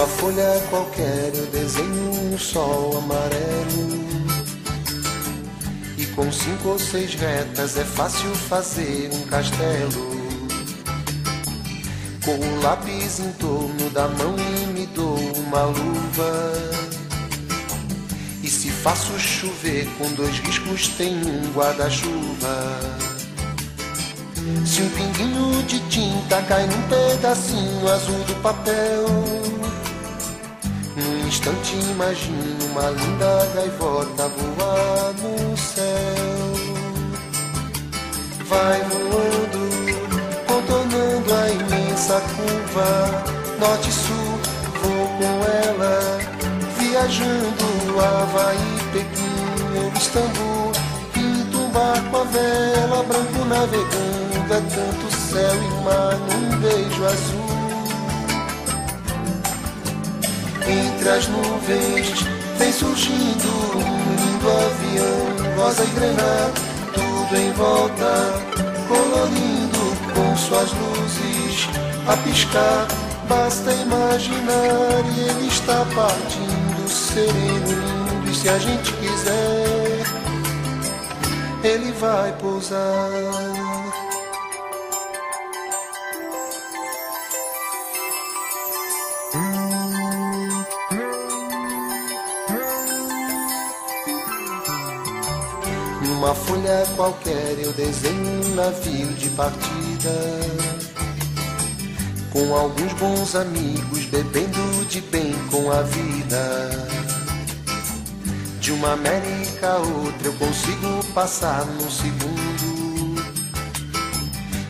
folha qualquer eu desenho um sol amarelo, e com 5 ou 6 retas é fácil fazer um castelo. Com o lápis em torno da mão e me dou uma luva, e se faço chover com 2 riscos tem um guarda-chuva. Se um pinguinho de tinta cai num pedacinho azul do papel, num instante imagino uma linda gaivota voar no céu. Vai voando, contornando a imensa curva, norte e sul, vou com ela, viajando Havaí, Pequim, Istambul, pinto um barco a vela, branco navegando, é tanto céu e mar num beijo azul. Entre as nuvens vem surgindo um lindo avião, rosa e grená, tudo em volta, colorindo com suas luzes a piscar. Basta imaginar e ele está partindo, sereno, lindo, e se a gente quiser, ele vai pousar. Numa folha qualquer eu desenho um navio de partida, com alguns bons amigos bebendo de bem com a vida. De uma América a outra eu consigo passar num segundo,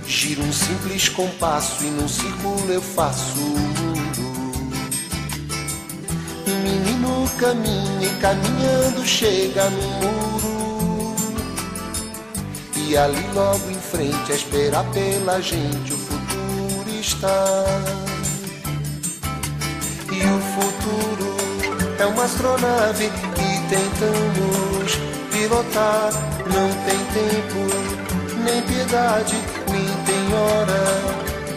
giro um simples compasso e num círculo eu faço o mundo. Um menino caminha e caminhando chega no muro, e ali logo em frente a esperar pela gente o futuro está. E o futuro é uma astronave que tentamos pilotar. Não tem tempo, nem piedade, nem tem hora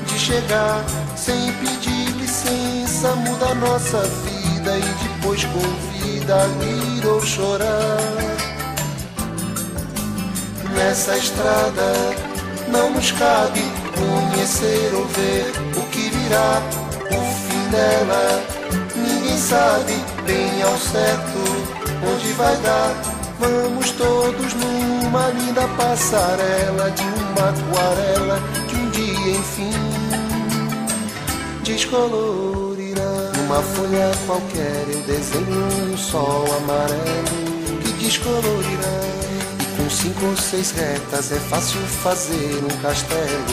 de chegar. Sem pedir licença muda a nossa vida e depois convida a rir ou chorar. Nessa estrada não nos cabe conhecer ou ver o que virá, o fim dela ninguém sabe bem ao certo onde vai dar. Vamos todos numa linda passarela de uma aquarela que um dia enfim descolorirá. Numa folha qualquer eu desenho um sol amarelo que descolorirá. Com 5 ou 6 retas é fácil fazer um castelo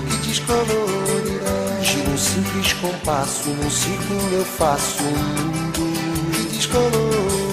que descolorirá. Giro um simples compasso, num círculo eu faço um mundo que descolorirá.